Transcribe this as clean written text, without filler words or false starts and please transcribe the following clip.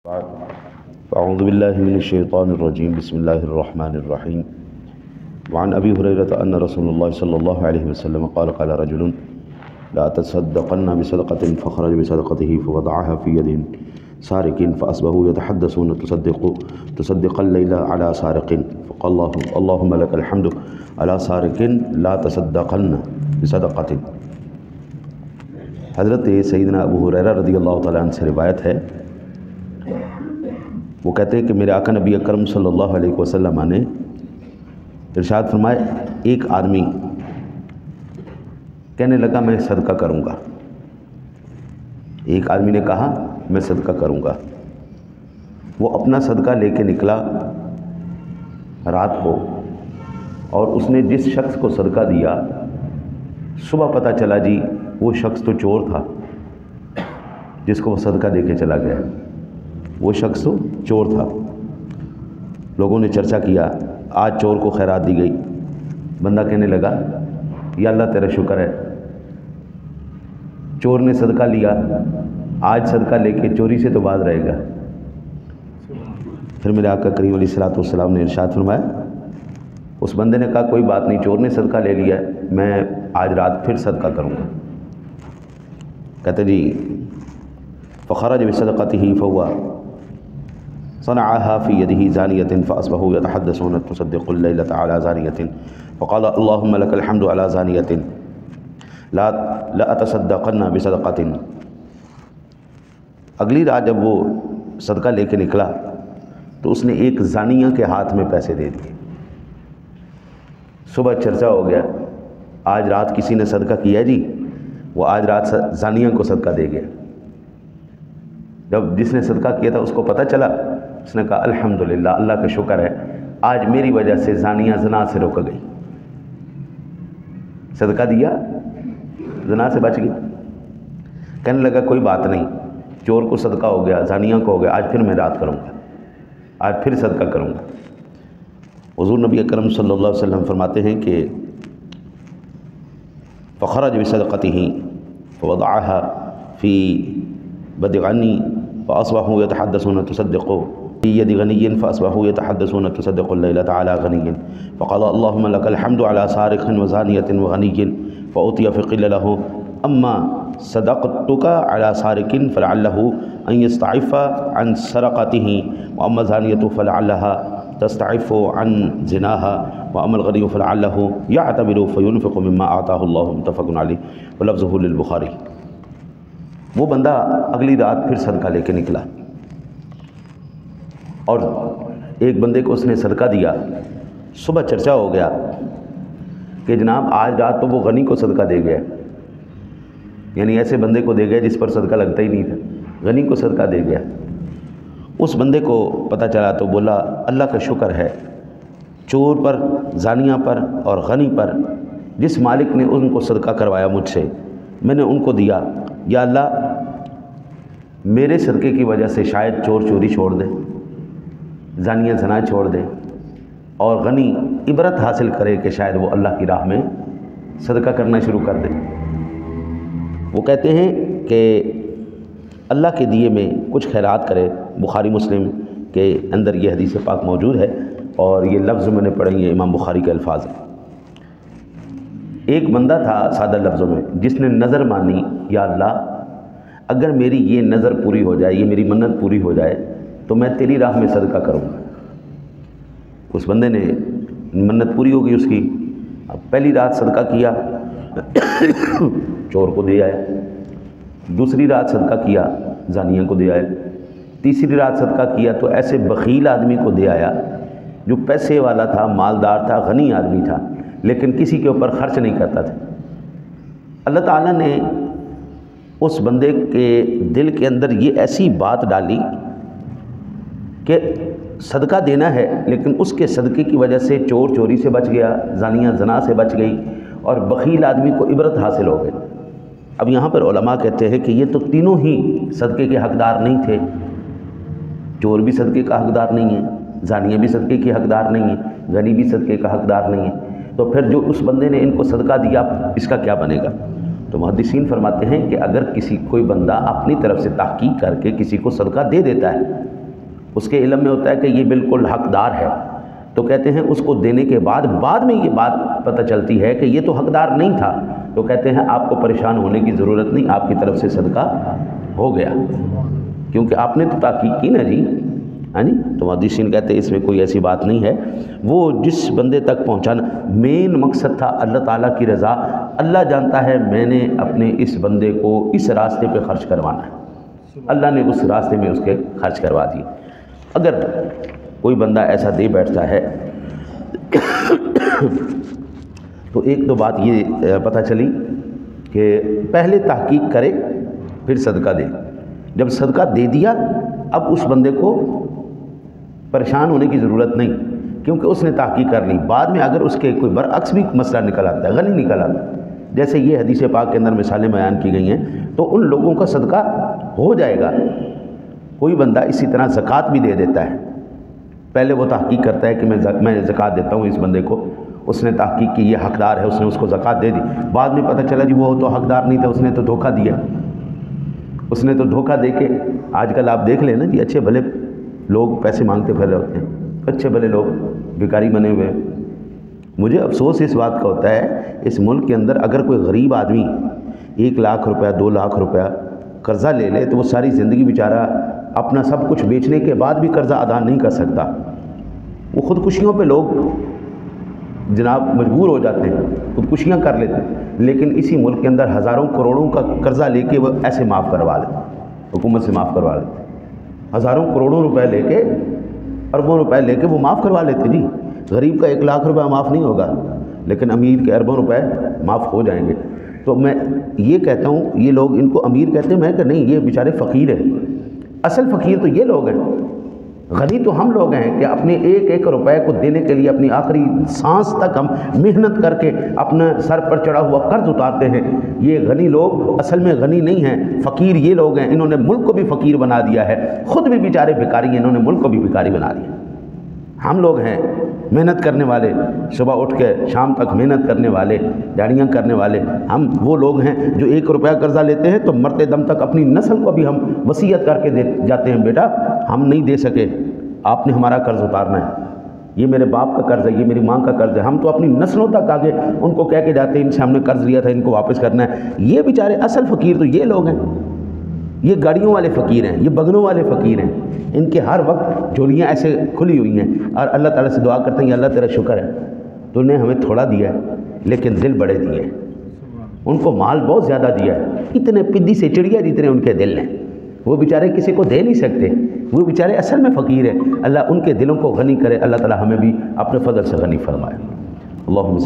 أعوذ بالله من الشيطان الرجيم بسم الله الرحمن الرحيم وعن أبي هريرة أن رسول الله صلى الله عليه وسلم قال رجل لا تصدقن بصدقة فخرج بصدقته فوضعها في يد سارق فأصبحوا يتحدثون تصدق الليل على سارق فقال اللهم لك الحمد على سارق لا تصدقن بصدقة۔ حضرت سیدنا ابو ہریرہ رضی اللہ تعالیٰ عنہ سے روایت ہے، وہ کہتے ہیں کہ میرے آقا نبی اکرم صلی اللہ علیہ وسلم نے ارشاد فرمایا، ایک آدمی کہنے لگا میں صدقہ کروں گا۔ ایک آدمی نے کہا میں صدقہ کروں گا۔ وہ اپنا صدقہ لے کے نکلا رات کو، اور اس نے جس شخص کو صدقہ دیا صبح پتہ چلا جی وہ شخص تو چور تھا، جس کو وہ صدقہ دے کے چلا گیا، وہ شخص تو چور تھا۔ لوگوں نے چرچا کیا، آج چور کو خیرات دی گئی۔ بندہ کہنے لگا یا اللہ تیرا شکر ہے، چور نے صدقہ لیا، آج صدقہ لے کے چوری سے تو باز رہے گا۔ پھر میرے آقا کریم علیہ الصلوۃ والسلام نے ارشاد فرمایا، اس بندے نے کہا کوئی بات نہیں، چور نے صدقہ لے لیا ہے، میں آج رات پھر صدقہ کروں گا۔ کہتے جی فخرج بصدقته فهو صنعها في يده زانية فأصبحوا يتحدثون تصدق الليلة على زانية فقال اللهم لك الحمد على زانية لا أتصدقن بصدقة۔ اگلی رات جب وہ صدقہ لے کے نکلا تو اس نے ایک زانیہ کے ہاتھ میں پیسے دے دیے۔ صبح چرچا ہو گیا، آج رات کسی نے صدقہ کیا جی، وہ آج رات زانیہ کو صدقہ دے گیا۔ جب جس نے صدقہ کیا تھا اس کو پتہ چلا، اس نے کہا الحمدللہ، اللہ کا شکر ہے، آج میری وجہ سے زانیہ زنا سے روک گئی۔ صدقہ دیا، زنا سے بچ گئی۔ کہنے لگا کوئی بات نہیں، چور کو صدقہ ہو گیا، زانیہ کو ہو گیا، آج پھر میں رات کروں گا، آج پھر صدقہ کروں گا۔ حضور نبی اکرم صلی اللہ علیہ وسلم فرماتے ہیں کہ فخرج بصدقته فوضعها في بد غنی فاصبحوا يتحدثون تصدق في يد غني فاصبحوا يتحدثون تصدق الليلة على غني فقال اللهم لك الحمد على سارق وزانية وغني فأوتي فقيل له اما صدقتك على سارق فلعله ان يستعف عن سرقته واما الزانية فلعلها تستعف عن زناها واما الغني فلعله يعتبر فينفق مما اعطاه الله متفق عليه ولفظه للبخاری۔ وہ بندہ اگلی رات پھر صدقہ لے کے نکلا، اور ایک بندے کو اس نے صدقہ دیا۔ صبح چرچا ہو گیا کہ جناب آج رات تو وہ غنی کو صدقہ دے گیا، یعنی ایسے بندے کو دے گیا جس پر صدقہ لگتا ہی نہیں تھا، غنی کو صدقہ دے گیا۔ اس بندے کو پتہ چلا تو بولا اللہ کا شکر ہے، چور پر، زانیہ پر اور غنی پر جس مالک نے ان کو صدقہ کروایا مجھ سے، میں نے ان کو دیا، یا اللہ میرے صدقے کی وجہ سے شاید چور چوری چھوڑ دے، زانیہ زنا چھوڑ دے، اور غنی عبرت حاصل کرے کہ شاید وہ اللہ کی راہ میں صدقہ کرنا شروع کر دے۔ وہ کہتے ہیں کہ اللہ کے دیے میں کچھ خیرات کرے۔ بخاری مسلم کے اندر یہ حدیث پاک موجود ہے، اور یہ لفظ میں نے پڑھے ہیں، امام بخاری کے الفاظ ہیں۔ ایک بندہ تھا سادہ لفظوں میں جس نے نظر مانی، یا اللہ اگر میری یہ نظر پوری ہو جائے، یہ میری منت پوری ہو جائے تو میں تیری راہ میں صدقہ کروں گا۔ اس بندے نے منت پوری ہو گئی اس کی، اب پہلی رات صدقہ کیا، چور کو دے آیا، دوسری رات صدقہ کیا، زانیہ کو دے آیا، تیسری رات صدقہ کیا تو ایسے بخیل آدمی کو دے آیا جو پیسے والا تھا، مالدار تھا، غنی آدمی تھا، لیکن کسی کے اوپر خرچ نہیں کرتا تھا۔ اللہ تعالیٰ نے اس بندے کے دل کے اندر یہ ایسی بات ڈالی کہ صدقہ دینا ہے، لیکن اس کے صدقے کی وجہ سے چور چوری سے بچ گیا، زانیہ زنا سے بچ گئی، اور بخیل آدمی کو عبرت حاصل ہو گئی۔ اب یہاں پر علماء کہتے ہیں کہ یہ تو تینوں ہی صدقے کے حقدار نہیں تھے، چور بھی صدقے کا حقدار نہیں ہے، زانیہ بھی صدقے کی حقدار نہیں ہے، غنی بھی صدقے کا حقدار نہیں ہے، تو پھر جو اس بندے نے ان کو صدقہ دیا اس کا کیا بنے گا؟ تو محدثین فرماتے ہیں کہ اگر کوئی بندہ اپنی طرف سے تحقیق کر کے کسی کو صدقہ دے دیتا ہے، اس کے علم میں ہوتا ہے کہ یہ بالکل حقدار ہے، تو کہتے ہیں اس کو دینے کے بعد میں یہ بات پتہ چلتی ہے کہ یہ تو حقدار نہیں تھا، تو کہتے ہیں آپ کو پریشان ہونے کی ضرورت نہیں، آپ کی طرف سے صدقہ ہو گیا، کیونکہ آپ نے تو تحقیق کی نا جی، ہاں جی۔ تو محدثین کہتے ہیں اس میں کوئی ایسی بات نہیں ہے، وہ جس بندے تک پہنچانا مین مقصد تھا اللہ تعالیٰ کی رضا۔ اللہ جانتا ہے میں نے اپنے اس بندے کو اس راستے پہ خرچ کروانا ہے، اللہ نے اس راستے میں اس کے خرچ کروا دی۔ اگر کوئی بندہ ایسا دے بیٹھتا ہے تو ایک تو بات یہ پتہ چلی کہ پہلے تحقیق کرے پھر صدقہ دے۔ جب صدقہ دے دیا اب اس بندے کو پریشان ہونے کی ضرورت نہیں، کیونکہ اس نے تحقیق کر لی۔ بعد میں اگر اس کے کوئی برعکس بھی مسئلہ نکل آتا ہے، غنی نکل آتا ہے، جیسے یہ حدیث پاک کے اندر مثالیں بیان کی گئی ہیں، تو ان لوگوں کا صدقہ ہو جائے گا۔ کوئی بندہ اسی طرح زکوٰۃ بھی دے دیتا ہے، پہلے وہ تحقیق کرتا ہے کہ میں زکوٰۃ دیتا ہوں اس بندے کو، اس نے تحقیق کی یہ حقدار ہے، اس نے اس کو زکوٰۃ دے دی، بعد میں پتہ چلا جی وہ تو حقدار نہیں تھا، اس نے تو دھوکہ دیا، اس نے تو دھوکہ دے کے آج کل آپ دیکھ لیں نا جی، اچھے بھلے لوگ پیسے مانگتے پھر رہے ہوتے ہیں، اچھے بھلے لوگ بھکاری بنے ہوئے۔ مجھے افسوس اس بات کا ہوتا ہے اس ملک کے اندر اگر کوئی غریب آدمی 1 لاکھ روپیہ 2 لاکھ روپیہ قرضہ لے لے تو وہ ساری زندگی بیچارہ اپنا سب کچھ بیچنے کے بعد بھی قرضہ ادا نہیں کر سکتا، وہ خودکشیوں پہ لوگ جناب مجبور ہو جاتے ہیں، خودکشیاں کر لیتے ہیں، لیکن اسی ملک کے اندر ہزاروں کروڑوں کا قرضہ لے کے وہ ایسے معاف کروا لیتے، حکومت سے معاف کروا لیتے، ہزاروں کروڑوں روپے لے کے، اربوں روپے لے کے وہ معاف کروا لیتے جی۔ غریب کا 1 لاکھ روپے معاف نہیں ہوگا، لیکن امیر کے اربوں روپے معاف ہو جائیں گے۔ تو میں یہ کہتا ہوں، یہ لوگ ان کو امیر کہتے ہیں، میں کہ نہیں، یہ بیچارے فقیر ہیں، اصل فقیر تو یہ لوگ ہیں، غنی تو ہم لوگ ہیں کہ اپنے 1 روپے کو دینے کے لیے اپنی آخری سانس تک ہم محنت کر کے اپنا سر پر چڑھا ہوا قرض اتارتے ہیں۔ یہ غنی لوگ اصل میں غنی نہیں ہیں، فقیر یہ لوگ ہیں، انہوں نے ملک کو بھی فقیر بنا دیا ہے، خود بھی بیچارے بھکاری ہیں، انہوں نے ملک کو بھی بھکاری بنا دیا۔ ہم لوگ ہیں محنت کرنے والے، صبح اٹھ کے شام تک محنت کرنے والے، دیہڑیاں کرنے والے، ہم وہ لوگ ہیں جو 1 روپیہ قرضہ لیتے ہیں تو مرتے دم تک اپنی نسل کو بھی ہم وصیت کر کے دے جاتے ہیں، بیٹا ہم نہیں دے سکے، آپ نے ہمارا قرض اتارنا ہے، یہ میرے باپ کا قرض ہے، یہ میری ماں کا قرض ہے، ہم تو اپنی نسلوں تک آگے ان کو کہہ کے جاتے ہیں ان سے ہم نے قرض لیا تھا، ان کو واپس کرنا ہے۔ یہ بیچارے اصل فقیر تو یہ لوگ ہیں، یہ گاڑیوں والے فقیر ہیں، یہ بگنوں والے فقیر ہیں، ان کے ہر وقت جھولیاں ایسے کھلی ہوئی ہیں، اور اللہ تعالیٰ سے دعا کرتے ہیں اللہ تیرا شکر ہے تو نے ہمیں تھوڑا دیا ہے لیکن دل بڑے دیے ہیں، ان کو مال بہت زیادہ دیا ہے، اتنے پدی سے چڑیا جتنے ان کے دل ہیں، وہ بیچارے کسی کو دے نہیں سکتے، وہ بیچارے اصل میں فقیر ہیں۔ اللہ ان کے دلوں کو غنی کرے، اللہ تعالیٰ ہمیں بھی اپنے فضل سے غنی فرمائے۔ اللہم